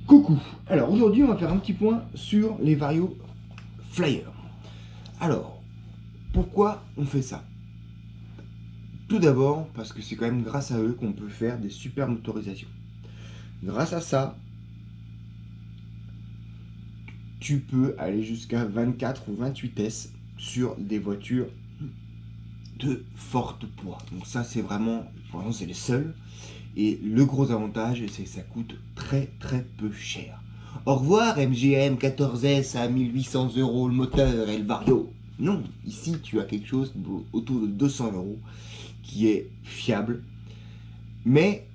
Coucou. Alors aujourd'hui on va faire un petit point sur les Vario Flyers. Alors, pourquoi on fait ça? Tout d'abord parce que c'est quand même grâce à eux qu'on peut faire des super motorisations. Grâce à ça, tu peux aller jusqu'à 24 ou 28 S sur des voitures de forte poids. Donc ça c'est vraiment, pour l'instant c'est les seuls. Et le gros avantage, c'est que ça coûte très peu cher. Au revoir MGM 14S à 1800 euros le moteur et le Vario. Non, ici tu as quelque chose autour de 200 euros qui est fiable, mais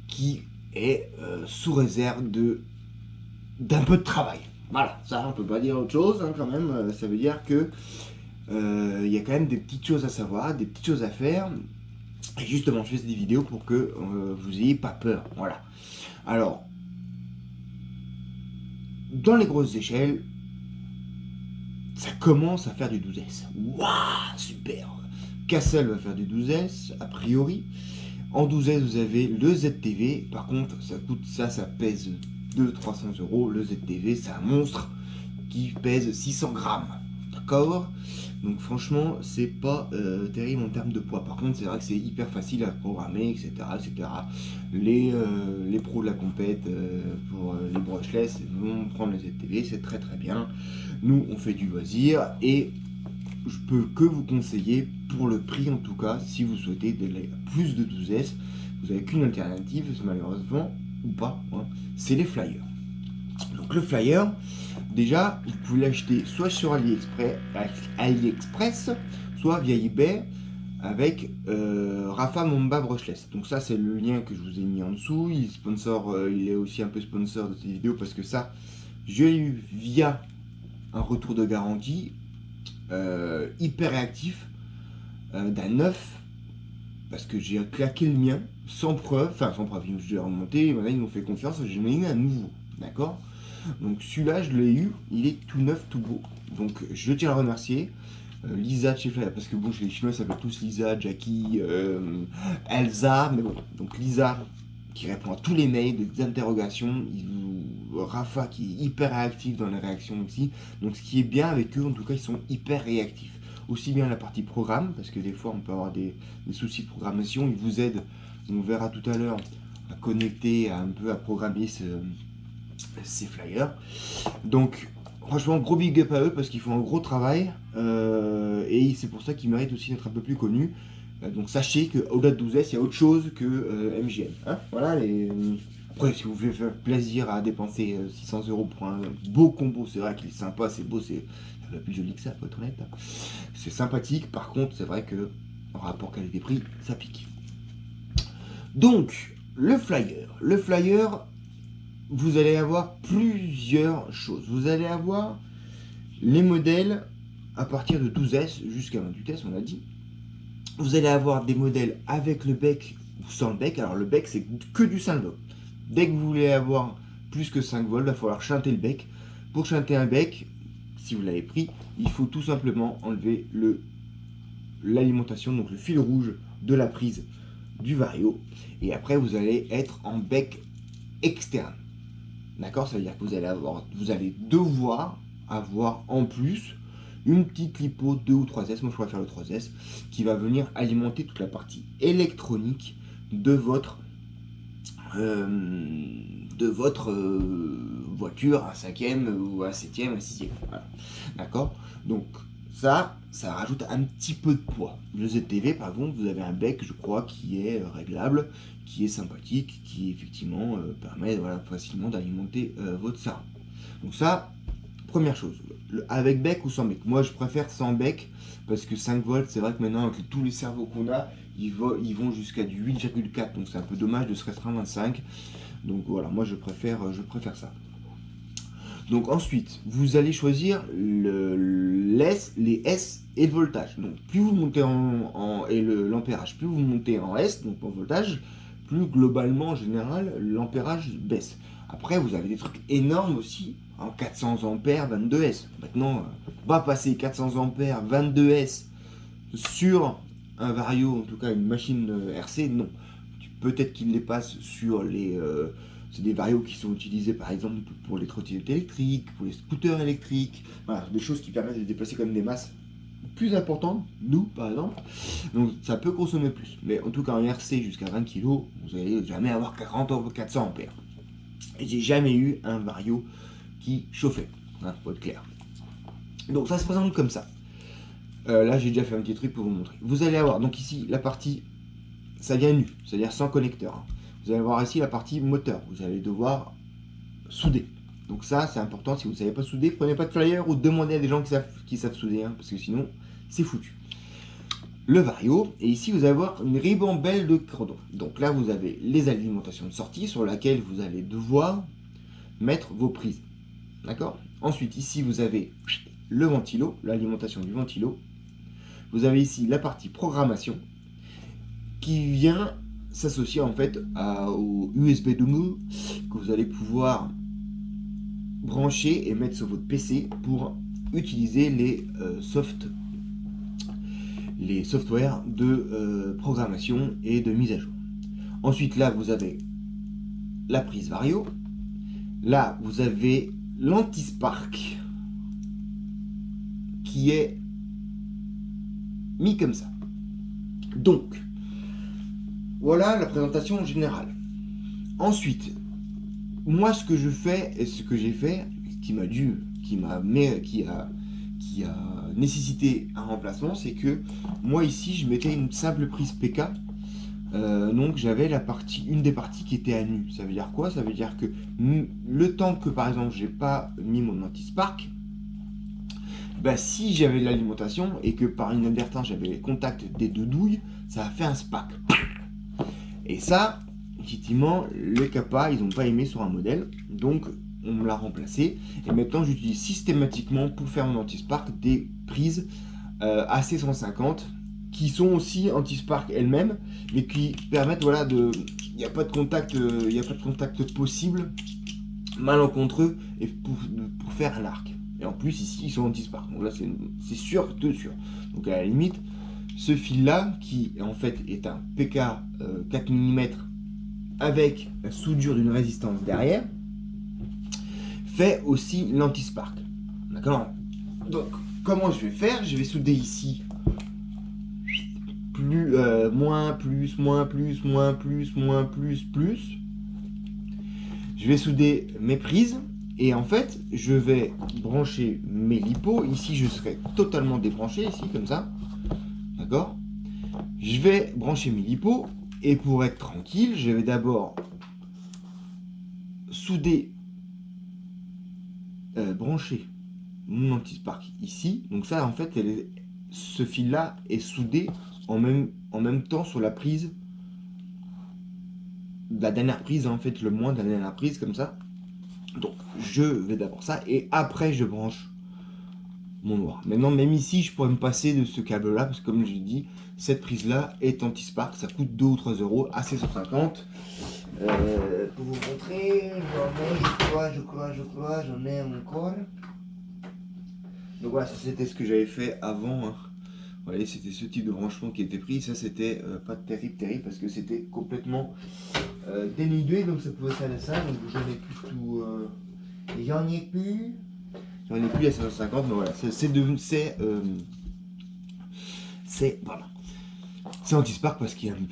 qui est sous réserve d'un peu de travail. Voilà, ça on peut pas dire autre chose hein, quand même. Ça veut dire que il y a quand même des petites choses à savoir, des petites choses à faire. Et justement, je fais des vidéos pour que vous ayez pas peur. Voilà. Alors, dans les grosses échelles, ça commence à faire du 12S. Waouh, super. Cassel va faire du 12S, a priori. En 12S, vous avez le ZTV. Par contre, ça pèse 200-300 euros. Le ZTV, c'est un monstre qui pèse 600 grammes. D'accord? Donc franchement, c'est pas terrible en termes de poids. Par contre, c'est vrai que c'est hyper facile à programmer, etc. etc. Les pros de la compète pour les brushless vont prendre le ZTV, c'est très bien. Nous, on fait du loisir et je peux que vous conseiller, pour le prix en tout cas, si vous souhaitez plus de 12S, vous n'avez qu'une alternative, malheureusement, ou pas, hein, c'est les flyers. Donc le flyer, déjà, vous pouvez l'acheter soit sur AliExpress, soit via eBay avec Rafa Momba Brushless. Donc ça, c'est le lien que je vous ai mis en dessous. Il est aussi un peu sponsor de cette vidéo parce que ça, je l'ai eu via un retour de garantie hyper réactif d'un neuf, parce que j'ai claqué le mien sans preuve, je l'ai remonté, maintenant ils m'ont fait confiance, j'en ai eu un nouveau, d'accord? Donc celui-là, je l'ai eu, il est tout neuf, tout beau. Donc je tiens à le remercier. Lisa de chez Flyer, parce que bon, chez les Chinois, ça s'appelle tous Lisa, Jackie, Elsa, mais bon, donc Lisa qui répond à tous les mails, des interrogations, Rafa qui est hyper réactif dans les réactions aussi. Donc ce qui est bien avec eux, en tout cas, ils sont hyper réactifs. Aussi bien la partie programme, parce que des fois on peut avoir des soucis de programmation, ils vous aident, on verra tout à l'heure, à connecter, un peu à programmer ces flyers. Donc franchement, gros big up à eux parce qu'ils font un gros travail et c'est pour ça qu'ils méritent aussi d'être un peu plus connus. Donc sachez qu'au-delà de 12S, il y a autre chose que MGM. Hein, voilà, après, si vous voulez faire plaisir à dépenser 600 euros pour un beau combo, c'est vrai qu'il est sympa, c'est beau, c'est un peu plus joli que ça, faut être honnête. C'est sympathique, par contre, c'est vrai que en rapport qualité-prix, ça pique. Donc, le flyer, vous allez avoir plusieurs choses. Vous allez avoir les modèles à partir de 12S jusqu'à 28S, on a dit. Vous allez avoir des modèles avec le bec ou sans le bec. Alors le bec, c'est que du 5 volts. Dès que vous voulez avoir plus que 5 volts, il va falloir chanter le bec. Pour chanter un bec, si vous l'avez pris, il faut tout simplement enlever l'alimentation, donc le fil rouge de la prise du Vario. Et après, vous allez être en bec externe. D'accord? Ça veut dire que vous allez devoir avoir en plus une petite lipo 2 ou 3S, moi je préfère le 3S, qui va venir alimenter toute la partie électronique de votre voiture, un 5e ou un 7e, un 6e. Voilà. D'accord? Donc ça rajoute un petit peu de poids. Le ZTV, par contre, vous avez un bec, je crois, qui est réglable, qui est sympathique, qui effectivement permet facilement d'alimenter votre cerveau. Donc ça, première chose, avec bec ou sans bec. Moi, je préfère sans bec, parce que 5 volts, c'est vrai que maintenant, avec tous les cerveaux qu'on a, ils vont jusqu'à du 8,4, donc c'est un peu dommage de se restreindre à 5. Donc voilà, moi je préfère ça. Donc ensuite, vous allez choisir les S et le voltage. Donc plus vous montez et l'ampérage, plus vous montez en S, donc en voltage, plus globalement en général l'ampérage baisse. Après vous avez des trucs énormes aussi en 400 ampères 22S. Maintenant, on va passer 400 ampères 22S sur un Vario, en tout cas une machine RC, non. Peut-être qu'il les passe sur les C'est des varios qui sont utilisés par exemple pour les trottinettes électriques, pour les scooters électriques, voilà, des choses qui permettent de déplacer quand même des masses plus importantes, nous par exemple, donc ça peut consommer plus. Mais en tout cas en RC jusqu'à 20 kg, vous n'allez jamais avoir 40 ou 400 ampères. Et j'ai jamais eu un vario qui chauffait, hein, pour être clair. Donc ça se présente comme ça. Là j'ai déjà fait un petit truc pour vous montrer. Vous allez avoir donc ici la partie, ça vient nu, c'est-à-dire sans connecteur, hein. Vous allez voir ici la partie moteur, vous allez devoir souder. Donc ça c'est important, si vous ne savez pas souder, prenez pas de flyer ou demandez à des gens qui savent souder, hein, parce que sinon c'est foutu. Le vario, et ici vous allez avoir une ribambelle de cordons. Donc là vous avez les alimentations de sortie sur laquelle vous allez devoir mettre vos prises. D'accord? Ensuite ici vous avez le ventilo, l'alimentation du ventilo. Vous avez ici la partie programmation qui vient s'associer en fait au USB dongle que vous allez pouvoir brancher et mettre sur votre PC pour utiliser les softwares de programmation et de mise à jour. Ensuite là vous avez la prise vario, là vous avez l'anti-spark qui est mis comme ça. Donc voilà la présentation générale. Ensuite, moi ce que je fais et ce que j'ai fait, qui a nécessité un remplacement, c'est que moi ici je mettais une simple prise PK. Donc j'avais une des parties qui était à nu. Ça veut dire quoi? Ça veut dire que le temps que par exemple j'ai pas mis mon anti-spark, bah, si j'avais l'alimentation et que par inadvertance j'avais les contacts des deux douilles, ça a fait un spark. Et ça, effectivement, les CAPA, ils n'ont pas aimé sur un modèle, donc on me l'a remplacé. Et maintenant, j'utilise systématiquement pour faire mon anti-spark des prises AC150 qui sont aussi anti-spark elles-mêmes, mais qui permettent, voilà, il n'y a pas de contact possible malencontreux et pour faire un arc. Et en plus, ici, ils sont anti-spark. Donc là, c'est sûr de sûr. Donc à la limite, ce fil-là, qui en fait est un PK 4 mm avec la soudure d'une résistance derrière, fait aussi l'anti-spark. D'accord? Donc, comment je vais faire? Je vais souder ici moins, plus, moins, plus, moins, plus, moins, plus. Je vais souder mes prises. Et en fait, je vais brancher mes lipos. Ici, je serai totalement débranché, ici, comme ça. D'accord? Je vais brancher mes lipos. Et pour être tranquille, je vais d'abord souder, brancher mon anti-spark ici. Donc ça, en fait, ce fil-là est soudé en même temps sur la prise. La dernière prise, en fait, le moins de la dernière prise, comme ça. Donc je vais d'abord ça et après je branche mon noir. Maintenant même ici je pourrais me passer de ce câble là parce que comme je l'ai dit, cette prise là est anti-spark, ça coûte 2 ou 3 euros, AC150. Pour vous montrer, j'en ai encore. Donc voilà, ça c'était ce que j'avais fait avant, hein. Vous voyez, c'était ce type de branchement qui était pris. Ça c'était pas terrible parce que c'était complètement dénudé, donc ça pouvait faire ça. Donc j'en ai plus tout. J'en ai plus à 750, mais voilà, voilà. C'est anti-spark parce qu'il y a un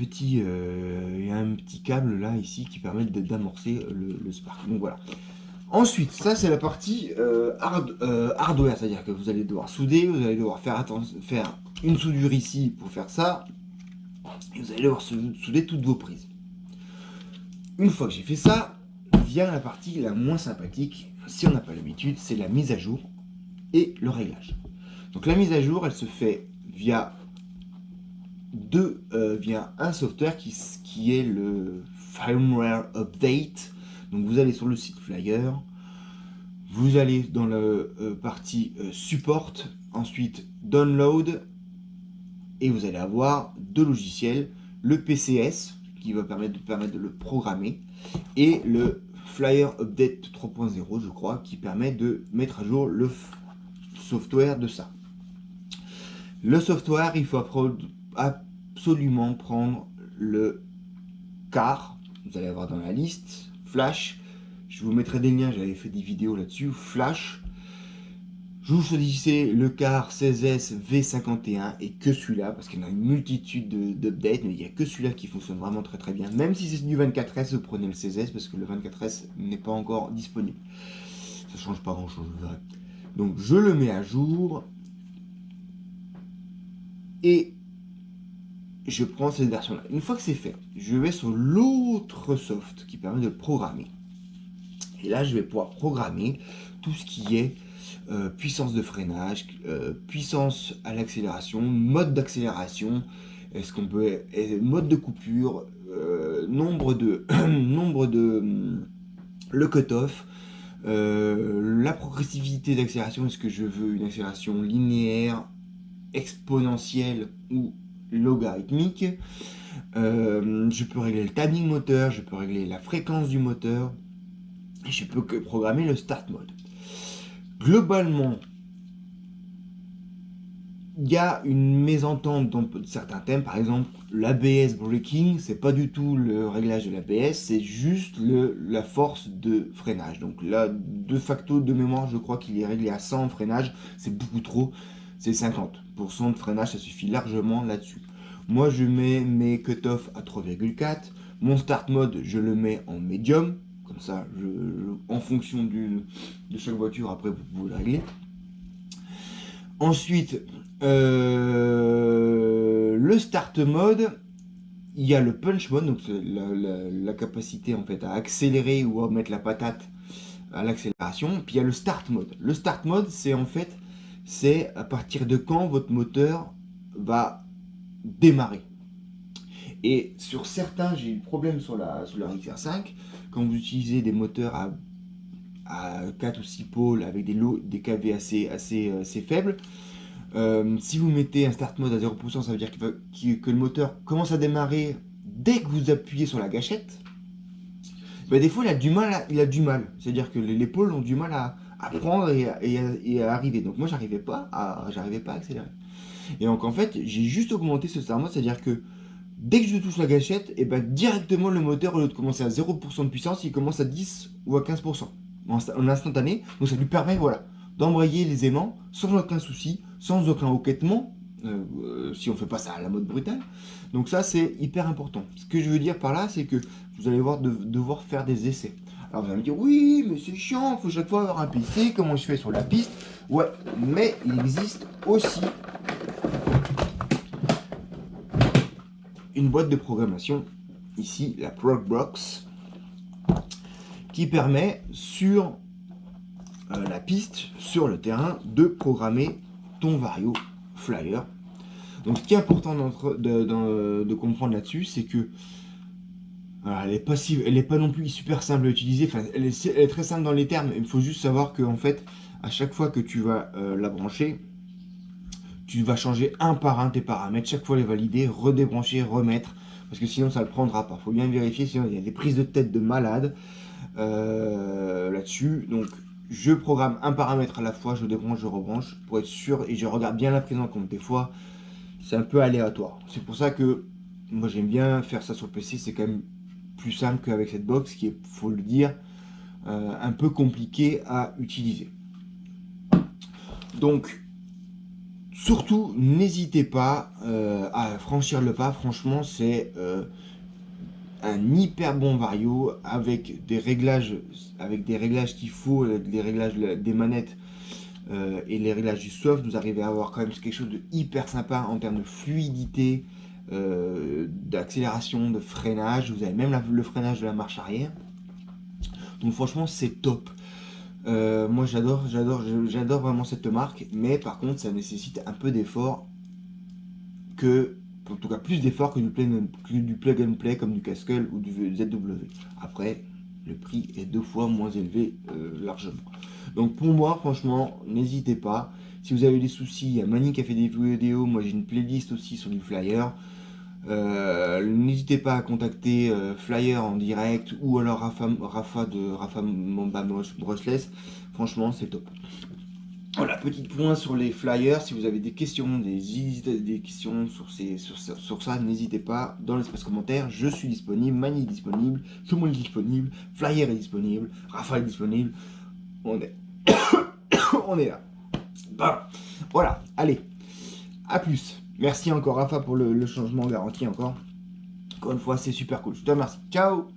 petit câble là ici qui permet d'amorcer le spark. Donc voilà. Ensuite, ça c'est la partie hardware, c'est-à-dire que vous allez devoir souder, vous allez devoir faire une soudure ici pour faire ça, et vous allez devoir souder toutes vos prises. Une fois que j'ai fait ça, vient la partie la moins sympathique, si on n'a pas l'habitude, c'est la mise à jour et le réglage. Donc la mise à jour, elle se fait via un software qui est le firmware update. Donc vous allez sur le site Flyer, vous allez dans la partie support, ensuite download, et vous allez avoir deux logiciels, le PCS qui va permettre de le programmer et le Flyer Update 3.0 je crois qui permet de mettre à jour le software de ça. Le software, il faut absolument prendre le CAR, vous allez avoir dans la liste Flash. Je vous mettrai des liens, j'avais fait des vidéos là-dessus. Flash. Je vous choisissez le car 16S V51 et que celui-là, parce qu'il y en a une multitude d'updates, mais il n'y a que celui-là qui fonctionne vraiment très très bien. Même si c'est du 24S, vous prenez le 16S parce que le 24S n'est pas encore disponible. Ça change pas grand-chose, vous verrez. Donc je le mets à jour et je prends cette version-là. Une fois que c'est fait, je vais sur l'autre soft qui permet de programmer. Et là, je vais pouvoir programmer tout ce qui est puissance de freinage, puissance à l'accélération, mode d'accélération, est-ce qu'on peut, mode de coupure, nombre de, le cutoff, la progressivité d'accélération, est-ce que je veux une accélération linéaire, exponentielle ou logarithmique. Je peux régler le timing moteur, je peux régler la fréquence du moteur, et je peux programmer le start mode. Globalement, il y a une mésentente dans certains thèmes, par exemple l'ABS braking, c'est pas du tout le réglage de l'ABS, c'est juste la force de freinage. Donc là, de facto, de mémoire, je crois qu'il est réglé à 100 en freinage, c'est beaucoup trop, c'est 50% de freinage, ça suffit largement là-dessus. Moi, je mets mes cutoffs à 3,4, mon start mode, je le mets en médium, comme ça, en fonction de chaque voiture, après vous pouvez le régler. Ensuite, le start mode, il y a le punch mode, donc la capacité en fait à accélérer ou à mettre la patate à l'accélération. Puis il y a le start mode. Le start mode, c'est en fait, c'est à partir de quand votre moteur va démarrer. Et sur certains, j'ai eu problème sur la XR5, quand vous utilisez des moteurs à 4 ou 6 pôles avec des KV assez faibles, si vous mettez un start mode à 0%, ça veut dire que le moteur commence à démarrer dès que vous appuyez sur la gâchette. Ben, des fois, il a du mal. C'est-à-dire que les pôles ont du mal à prendre et à arriver. Donc moi, j'arrivais pas à accélérer. Et donc en fait, j'ai juste augmenté ce start mode, c'est-à-dire que dès que je touche la gâchette, et ben directement le moteur, au lieu de commencer à 0% de puissance, il commence à 10 ou à 15% en instantané. Donc ça lui permet, voilà, d'embrayer les aimants sans aucun souci, sans aucun hoquettement, si on fait pas ça à la mode brutale. Donc ça, c'est hyper important. Ce que je veux dire par là, c'est que vous allez devoir faire des essais. Alors vous allez me dire, oui, mais c'est chiant, il faut chaque fois avoir un PC, comment je fais sur la piste? Ouais, mais il existe aussi une boîte de programmation, ici la Progbox, qui permet sur la piste, sur le terrain, de programmer ton vario flyer. Donc ce qui est important de comprendre là-dessus, c'est que voilà, elle est pas non plus super simple à utiliser, enfin, elle est très simple dans les termes, il faut juste savoir que en fait, à chaque fois que tu vas la brancher, tu vas changer un par un tes paramètres, chaque fois les valider, redébrancher, remettre, parce que sinon ça ne le prendra pas. Il faut bien vérifier, sinon il y a des prises de tête de malade là-dessus. Donc je programme un paramètre à la fois, je débranche, je rebranche, pour être sûr, et je regarde bien la prise en compte. Des fois, c'est un peu aléatoire. C'est pour ça que moi j'aime bien faire ça sur le PC, c'est quand même plus simple qu'avec cette box, qui est, faut le dire, un peu compliqué à utiliser. Donc, surtout, n'hésitez pas à franchir le pas. Franchement, c'est un hyper bon vario avec des réglages qu'il faut, les réglages des manettes et les réglages du soft. Vous arrivez à avoir quand même quelque chose de hyper sympa en termes de fluidité, d'accélération, de freinage. Vous avez même le freinage de la marche arrière. Donc franchement, c'est top. Moi j'adore vraiment cette marque, mais par contre ça nécessite un peu d'effort en tout cas plus d'efforts que du plug and play comme du Castle ou du ZW. Après, le prix est 2 fois moins élevé largement. Donc pour moi, franchement, n'hésitez pas. Si vous avez des soucis, il y a Mani qui a fait des vidéos, moi j'ai une playlist aussi sur du flyer. N'hésitez pas à contacter Flyer en direct ou alors Rafa Mamba Brushless. Franchement, c'est top. Voilà, petit point sur les flyers. Si vous avez des questions, des questions sur ça, n'hésitez pas dans l'espace commentaire. Je suis disponible, Mani est disponible, tout le monde est disponible, Flyer est disponible, Raphaël est disponible. On est, on est là. Bon, voilà, allez, à plus. Merci encore Rafa pour le changement garanti encore. Encore une fois, c'est super cool. Je te remercie. Ciao.